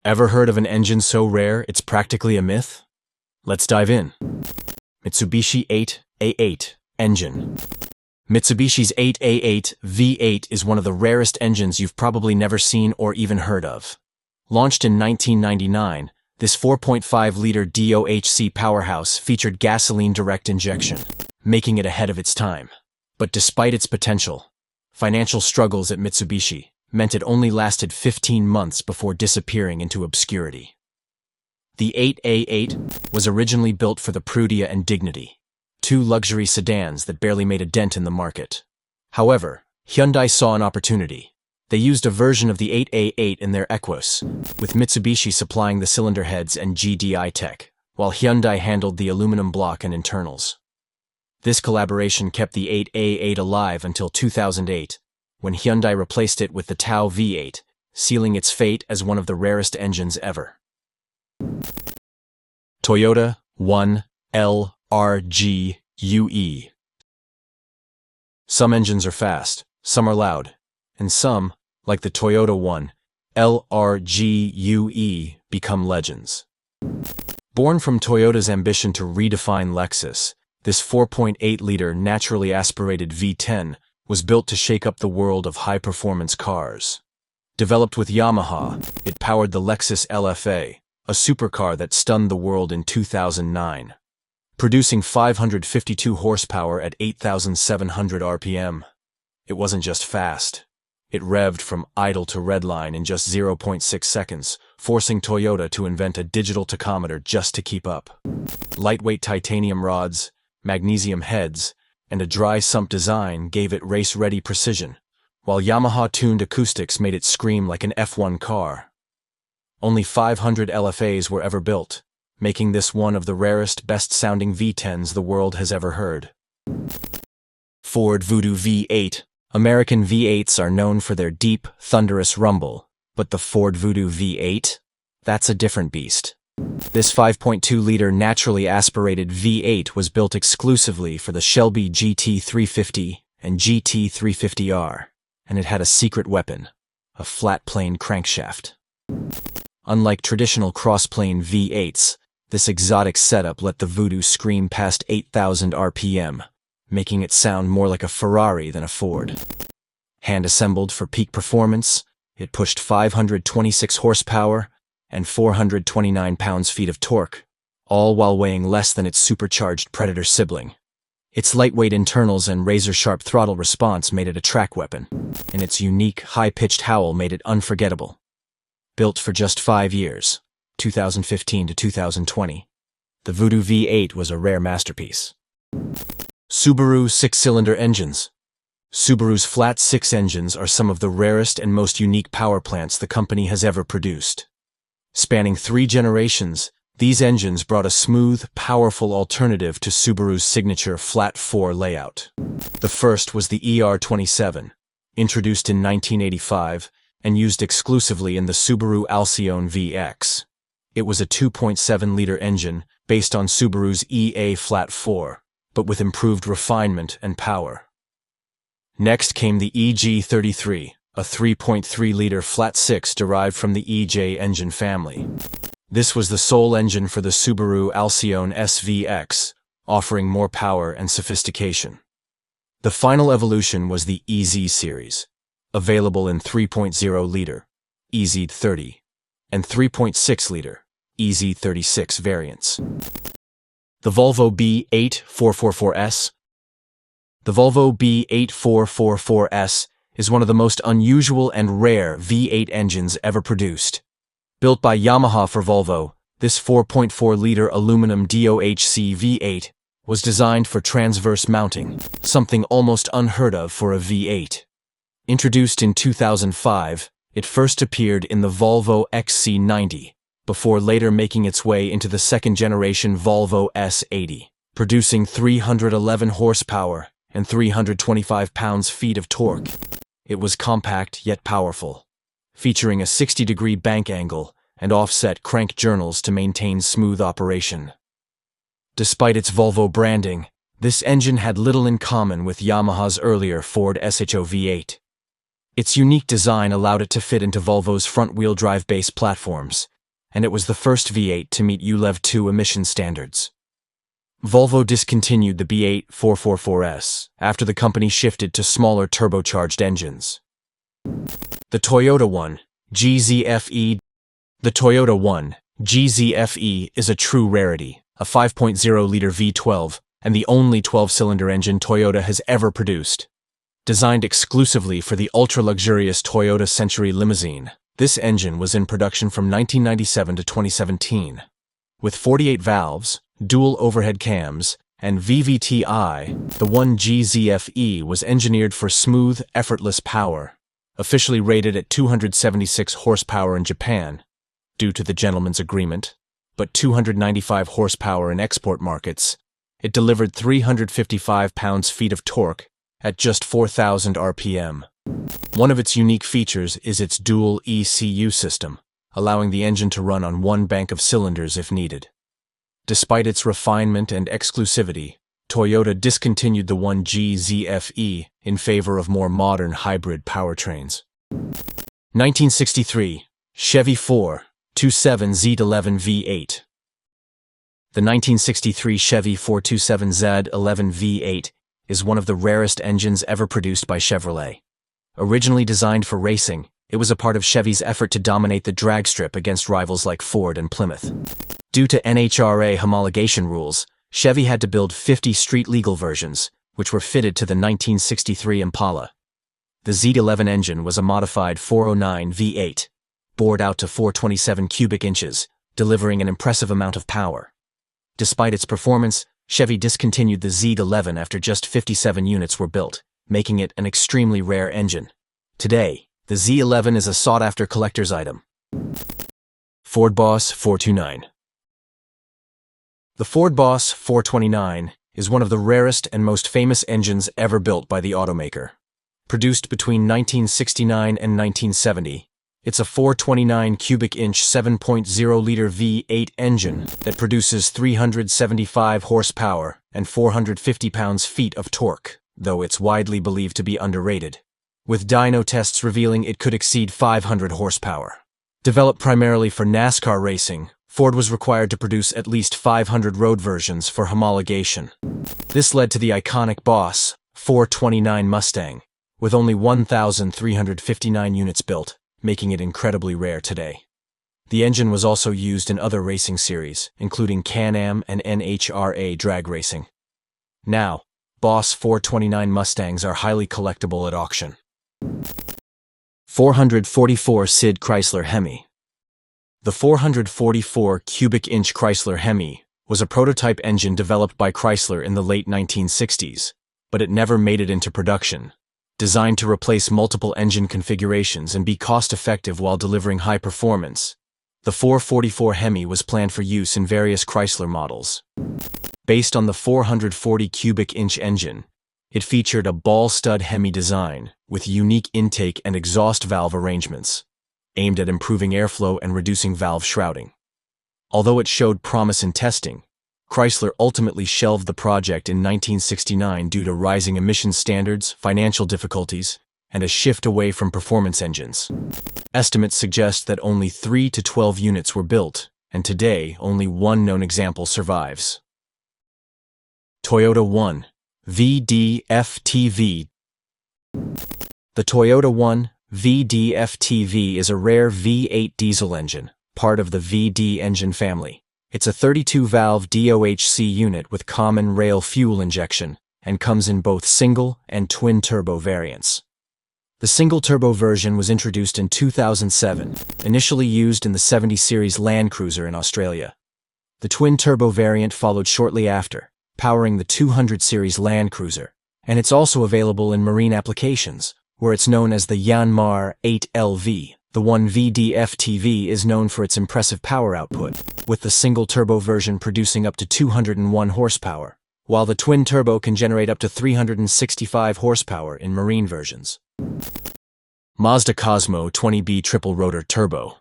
Ever heard of an engine so rare it's practically a myth? Let's dive in. Mitsubishi 8A8 engine. Mitsubishi's 8A8 V8 is one of the rarest engines you've probably never seen or even heard of. Launched in 1999, this 4.5-liter DOHC powerhouse featured gasoline direct injection, making it ahead of its time. But despite its potential, financial struggles at Mitsubishi meant it only lasted 15 months before disappearing into obscurity. The 8A8 was originally built for the Prudia and Dignity, two luxury sedans that barely made a dent in the market. However, Hyundai saw an opportunity. They used a version of the 8A8 in their Equus, with Mitsubishi supplying the cylinder heads and GDI tech, while Hyundai handled the aluminum block and internals. This collaboration kept the 8A8 alive until 2008, when Hyundai replaced it with the Tao V8, sealing its fate as one of the rarest engines ever. Toyota 1LRGUE. Some engines are fast, some are loud, and some, like the Toyota 1LRGUE, become legends. Born from Toyota's ambition to redefine Lexus, this 4.8-liter naturally aspirated V10 was built to shake up the world of high-performance cars. Developed with Yamaha, it powered the Lexus LFA, a supercar that stunned the world in 2009. Producing 552 horsepower at 8,700 RPM. It wasn't just fast. It revved from idle to redline in just 0.6 seconds, forcing Toyota to invent a digital tachometer just to keep up. Lightweight titanium rods, magnesium heads, and a dry sump design gave it race-ready precision, while Yamaha-tuned acoustics made it scream like an F1 car. Only 500 LFAs were ever built, making this one of the rarest, best-sounding V10s the world has ever heard. Ford Voodoo V8. American V8s are known for their deep, thunderous rumble, but the Ford Voodoo V8? That's a different beast. This 5.2-liter naturally aspirated V8 was built exclusively for the Shelby GT350 and GT350R, and it had a secret weapon, a flat-plane crankshaft. Unlike traditional cross-plane V8s, this exotic setup let the Voodoo scream past 8,000 RPM, making it sound more like a Ferrari than a Ford. Hand-assembled for peak performance, it pushed 526 horsepower and 429 pounds-feet of torque, all while weighing less than its supercharged Predator sibling. Its lightweight internals and razor-sharp throttle response made it a track weapon, and its unique, high-pitched howl made it unforgettable. Built for just 5 years, 2015 to 2020, the Voodoo V8 was a rare masterpiece. Subaru 6-cylinder engines. Subaru's flat 6 engines are some of the rarest and most unique power plants the company has ever produced. Spanning 3 generations, these engines brought a smooth, powerful alternative to Subaru's signature flat 4 layout. The first was the ER27, introduced in 1985 and used exclusively in the Subaru Alcyon VX. It was a 2.7-liter engine based on Subaru's EA flat 4, but with improved refinement and power. Next came the EG33, a 3.3-liter flat 6 derived from the EJ engine family. This was the sole engine for the Subaru Alcyon SVX, offering more power and sophistication. The final evolution was the EZ series, available in 3.0-liter EZ30 and 3.6-liter EZ36 variants. The Volvo B8444S. The Volvo B8444S is one of the most unusual and rare V8 engines ever produced. Built by Yamaha for Volvo, this 4.4-liter aluminum DOHC V8 was designed for transverse mounting, something almost unheard of for a V8. Introduced in 2005, it first appeared in the Volvo XC90, before later making its way into the second-generation Volvo S80, producing 311 horsepower and 325 pounds-feet of torque. It was compact yet powerful, featuring a 60-degree bank angle and offset crank journals to maintain smooth operation. Despite its Volvo branding, this engine had little in common with Yamaha's earlier Ford SHO V8. Its unique design allowed it to fit into Volvo's front-wheel drive base platforms, and it was the first V8 to meet ULEV 2 emission standards. Volvo discontinued the B8 444S after the company shifted to smaller turbocharged engines. The Toyota 1 GZFE. The Toyota 1 GZFE is a true rarity, a 5.0-liter V12 and the only 12-cylinder engine Toyota has ever produced. Designed exclusively for the ultra-luxurious Toyota Century limousine, this engine was in production from 1997 to 2017. With 48 valves, dual overhead cams, and VVT-i, the 1GZFE was engineered for smooth, effortless power. Officially rated at 276 horsepower in Japan, due to the gentleman's agreement, but 295 horsepower in export markets, it delivered 355 pounds-feet of torque at just 4,000 RPM. One of its unique features is its dual ECU system, allowing the engine to run on one bank of cylinders if needed. Despite its refinement and exclusivity, Toyota discontinued the 1GZFE in favor of more modern hybrid powertrains. 1963 Chevy 427Z11 V8. The 1963 Chevy 427Z11 V8 is one of the rarest engines ever produced by Chevrolet. Originally designed for racing, it was a part of Chevy's effort to dominate the drag strip against rivals like Ford and Plymouth. Due to NHRA homologation rules, Chevy had to build 50 street-legal versions, which were fitted to the 1963 Impala. The Z11 engine was a modified 409 V8, bored out to 427 cubic inches, delivering an impressive amount of power. Despite its performance, Chevy discontinued the Z11 after just 57 units were built, making it an extremely rare engine. Today, the Z11 is a sought-after collector's item. Ford Boss 429. The Ford Boss 429 is one of the rarest and most famous engines ever built by the automaker. Produced between 1969 and 1970, it's a 429 cubic inch 7.0-liter V8 engine that produces 375 horsepower and 450 pounds-feet of torque, though it's widely believed to be underrated, with dyno tests revealing it could exceed 500 horsepower. Developed primarily for NASCAR racing, Ford was required to produce at least 500 road versions for homologation. This led to the iconic Boss 429 Mustang, with only 1,359 units built, making it incredibly rare today. The engine was also used in other racing series, including Can-Am and NHRA drag racing. Now, Boss 429 Mustangs are highly collectible at auction. 444 SID Chrysler Hemi. The 444 cubic inch Chrysler Hemi was a prototype engine developed by Chrysler in the late 1960s, but it never made it into production. Designed to replace multiple engine configurations and be cost-effective while delivering high performance, the 444 Hemi was planned for use in various Chrysler models. Based on the 440 cubic inch engine, it featured a ball-stud Hemi design with unique intake and exhaust valve arrangements, aimed at improving airflow and reducing valve shrouding. Although it showed promise in testing, Chrysler ultimately shelved the project in 1969 due to rising emission standards, financial difficulties, and a shift away from performance engines. Estimates suggest that only 3 to 12 units were built, and today only one known example survives. Toyota 1 VDF-TV. The Toyota 1 VDF-TV is a rare V8 diesel engine, part of the VD engine family. It's a 32-valve DOHC unit with common rail fuel injection and comes in both single and twin-turbo variants. The single-turbo version was introduced in 2007, initially used in the 70 Series Land Cruiser in Australia. The twin-turbo variant followed shortly after, powering the 200 Series Land Cruiser, and it's also available in marine applications, where it's known as the Yanmar 8LV. The 1 VDF-TV is known for its impressive power output, with the single-turbo version producing up to 201 horsepower, while the twin-turbo can generate up to 365 horsepower in marine versions. Mazda Cosmo 20B Triple Rotor Turbo.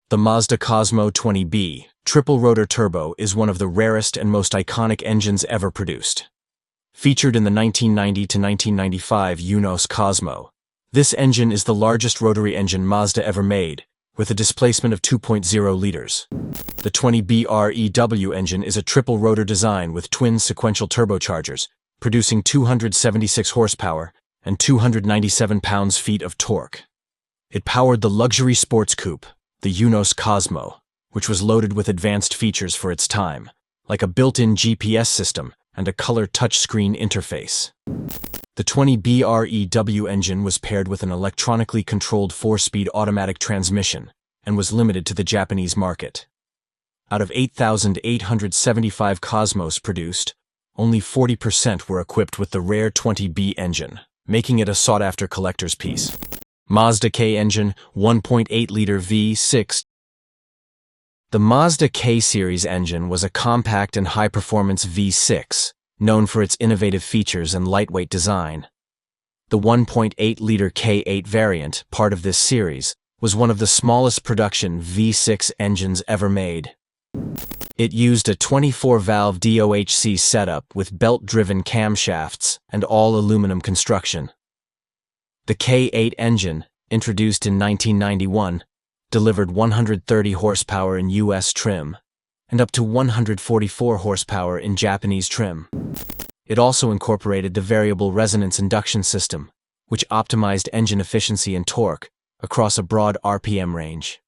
The Mazda Cosmo 20B Triple Rotor Turbo is one of the rarest and most iconic engines ever produced. Featured in the 1990 to 1995 Unos Cosmo, This engine is the largest rotary engine Mazda ever made, with a displacement of 2.0 liters. The 20B-REW engine is a triple-rotor design with twin sequential turbochargers, producing 276 horsepower and 297 pounds-feet of torque. It powered the luxury sports coupe, the Unos Cosmo, which was loaded with advanced features for its time, like a built-in GPS system and a color touchscreen interface. The 20B-REW engine was paired with an electronically controlled 4-speed automatic transmission and was limited to the Japanese market. Out of 8,875 Cosmos produced, only 40% were equipped with the rare 20B engine, making it a sought-after collector's piece. Mazda K engine, 1.8-liter V6. The Mazda K-series engine was a compact and high-performance V6, known for its innovative features and lightweight design. The 1.8-liter K8 variant, part of this series, was one of the smallest production V6 engines ever made. It used a 24-valve DOHC setup with belt-driven camshafts and all-aluminum construction. The K8 engine, introduced in 1991, delivered 130 horsepower in U.S. trim and up to 144 horsepower in Japanese trim. It also incorporated the variable resonance induction system, which optimized engine efficiency and torque across a broad RPM range.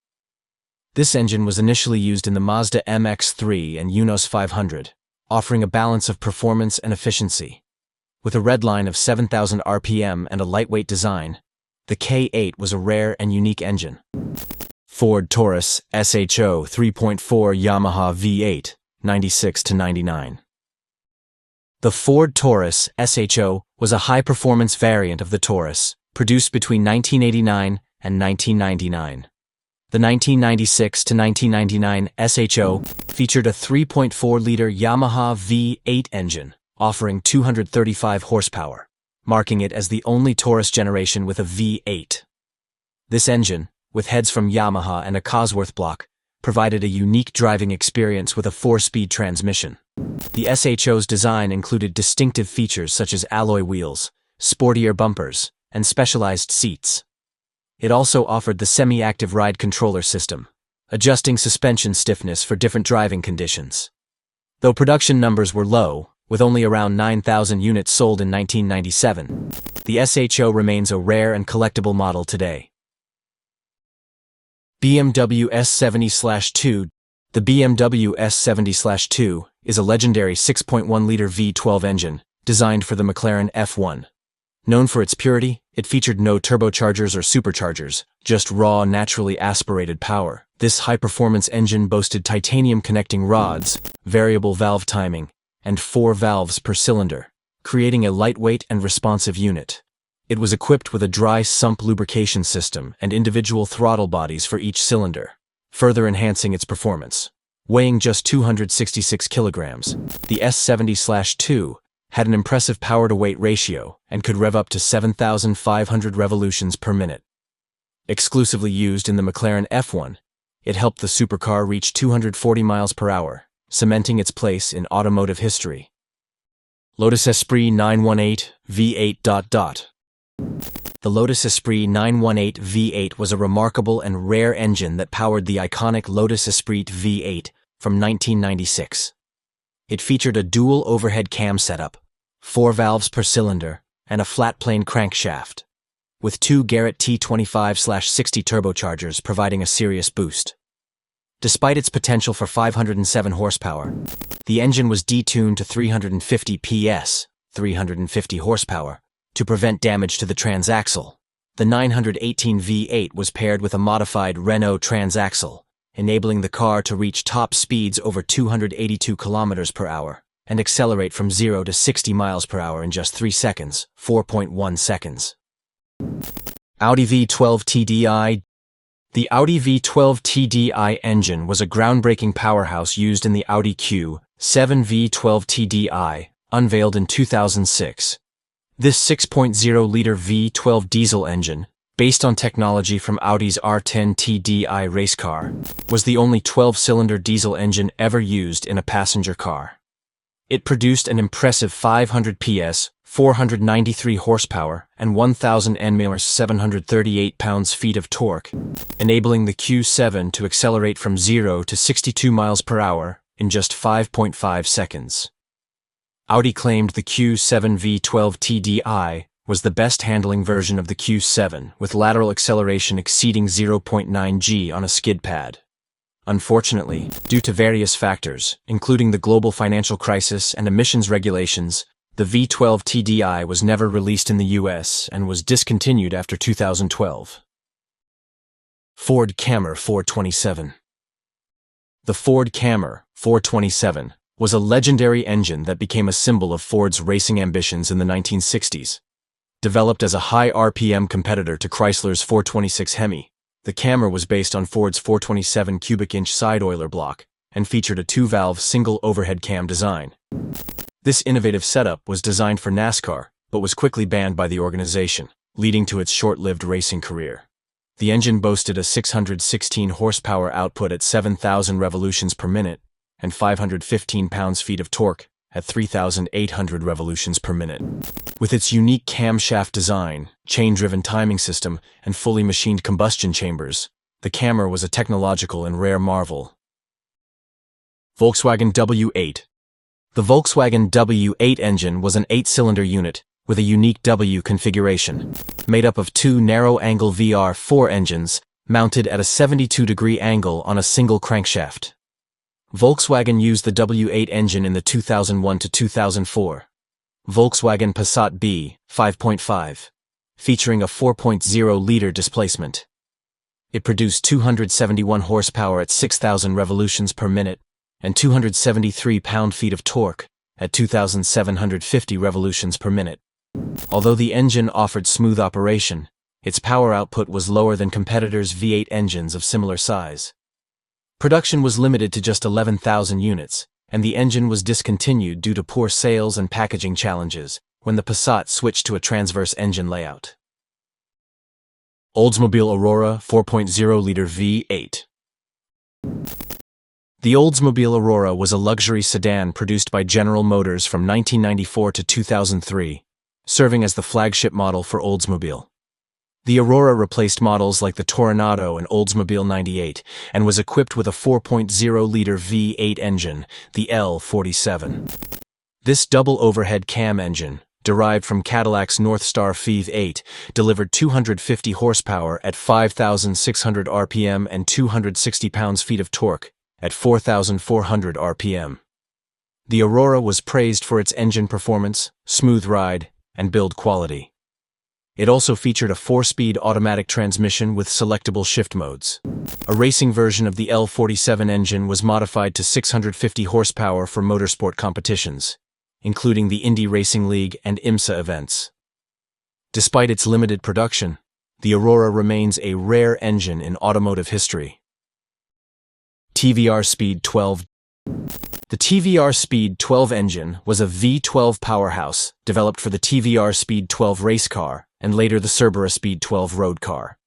This engine was initially used in the Mazda MX-3 and Unos 500, offering a balance of performance and efficiency. With a redline of 7,000 RPM and a lightweight design, the K8 was a rare and unique engine. Ford Taurus SHO 3.4 Yamaha V8, 96-99. The Ford Taurus SHO was a high-performance variant of the Taurus, produced between 1989 and 1999. The 1996-1999 SHO featured a 3.4-liter Yamaha V8 engine, offering 235 horsepower, marking it as the only Taurus generation with a V8. This engine, with heads from Yamaha and a Cosworth block, provided a unique driving experience with a 4-speed transmission. The SHO's design included distinctive features such as alloy wheels, sportier bumpers, and specialized seats. It also offered the semi-active ride controller system, adjusting suspension stiffness for different driving conditions. Though production numbers were low, with only around 9,000 units sold in 1997, the SHO remains a rare and collectible model today. BMW S70/2. The BMW S70/2 is a legendary 6.1-liter V12 engine designed for the McLaren F1. Known for its purity, it featured no turbochargers or superchargers, just raw, naturally aspirated power. This high-performance engine boasted titanium connecting rods, variable valve timing, and 4 valves per cylinder, creating a lightweight and responsive unit. It was equipped with a dry sump lubrication system and individual throttle bodies for each cylinder, further enhancing its performance. Weighing just 266 kilograms, the S70/2 had an impressive power-to-weight ratio and could rev up to 7,500 revolutions per minute. Exclusively used in the McLaren F1, it helped the supercar reach 240 miles per hour, cementing its place in automotive history. Lotus Esprit 918 V8. The Lotus Esprit 918 V8 was a remarkable and rare engine that powered the iconic Lotus Esprit V8 from 1996. It featured a dual overhead cam setup, 4 valves per cylinder, and a flat-plane crankshaft, with 2 Garrett T25/60 turbochargers providing a serious boost. Despite its potential for 507 horsepower, the engine was detuned to 350 PS, 350 horsepower, to prevent damage to the transaxle. The 918 V8 was paired with a modified Renault transaxle, enabling the car to reach top speeds over 282 kilometers per hour and accelerate from 0 to 60 miles per hour in just 3 seconds, 4.1 seconds. Audi V12 TDI. The Audi V12 TDI engine was a groundbreaking powerhouse used in the Audi Q7 V12 TDI, unveiled in 2006. This 6.0-liter V12 diesel engine, based on technology from Audi's R10 TDI race car, was the only 12-cylinder diesel engine ever used in a passenger car. It produced an impressive 500 PS, 493 horsepower, and 1,000 Nm 738 pounds-feet of torque, enabling the Q7 to accelerate from 0 to 62 miles per hour in just 5.5 seconds. Audi claimed the Q7 V12 TDI was the best handling version of the Q7, with lateral acceleration exceeding 0.9 g on a skid pad. Unfortunately, due to various factors, including the global financial crisis and emissions regulations, the V12 TDI was never released in the US and was discontinued after 2012. Ford Camry 427. The Ford Camry 427 was a legendary engine that became a symbol of Ford's racing ambitions in the 1960s. Developed as a high RPM competitor to Chrysler's 426 Hemi, the Camry was based on Ford's 427 cubic-inch side-oiler block and featured a two-valve single overhead cam design. This innovative setup was designed for NASCAR, but was quickly banned by the organization, leading to its short-lived racing career. The engine boasted a 616 horsepower output at 7,000 revolutions per minute and 515 pounds-feet of torque at 3,800 revolutions per minute. With its unique camshaft design, chain-driven timing system, and fully machined combustion chambers, the Camry was a technological and rare marvel. Volkswagen W8. The Volkswagen W8 engine was an 8-cylinder unit with a unique W configuration, made up of two narrow-angle VR4 engines mounted at a 72-degree angle on a single crankshaft. Volkswagen used the W8 engine in the 2001 to 2004 Volkswagen Passat B 5.5, featuring a 4.0-liter displacement. It produced 271 horsepower at 6,000 revolutions per minute and 273 pound-feet of torque at 2,750 revolutions per minute. Although the engine offered smooth operation, its power output was lower than competitors' V8 engines of similar size. Production was limited to just 11,000 units, and the engine was discontinued due to poor sales and packaging challenges when the Passat switched to a transverse engine layout. Oldsmobile Aurora 4.0-liter V8. The Oldsmobile Aurora was a luxury sedan produced by General Motors from 1994 to 2003, serving as the flagship model for Oldsmobile. The Aurora replaced models like the Toronado and Oldsmobile 98 and was equipped with a 4.0-liter V8 engine, the L47. This double overhead cam engine, derived from Cadillac's Northstar V8, delivered 250 horsepower at 5,600 RPM and 260 pounds-feet of torque at 4,400 RPM. The Aurora was praised for its engine performance, smooth ride, and build quality. It also featured a 4-speed automatic transmission with selectable shift modes. A racing version of the L47 engine was modified to 650 horsepower for motorsport competitions, including the Indy Racing League and IMSA events. Despite its limited production, the Aurora remains a rare engine in automotive history. TVR Speed 12. The TVR Speed 12 engine was a V12 powerhouse developed for the TVR Speed 12 race car and later the Cerbera Speed 12 road car.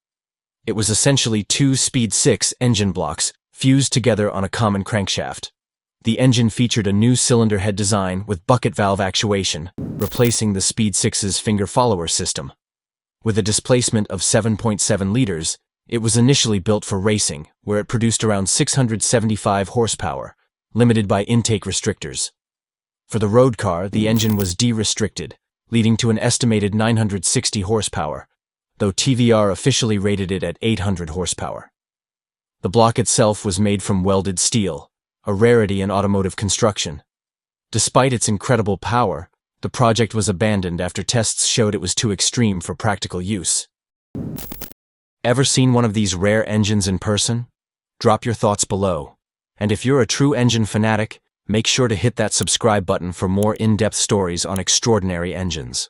It was essentially two Speed 6 engine blocks fused together on a common crankshaft. The engine featured a new cylinder head design with bucket valve actuation, replacing the Speed 6's finger follower system. With a displacement of 7.7 liters, it was initially built for racing, where it produced around 675 horsepower, limited by intake restrictors. For the road car, the engine was de-restricted, leading to an estimated 960 horsepower, though TVR officially rated it at 800 horsepower. The block itself was made from welded steel, a rarity in automotive construction. Despite its incredible power, the project was abandoned after tests showed it was too extreme for practical use. Ever seen one of these rare engines in person? Drop your thoughts below. And if you're a true engine fanatic, make sure to hit that subscribe button for more in-depth stories on extraordinary engines.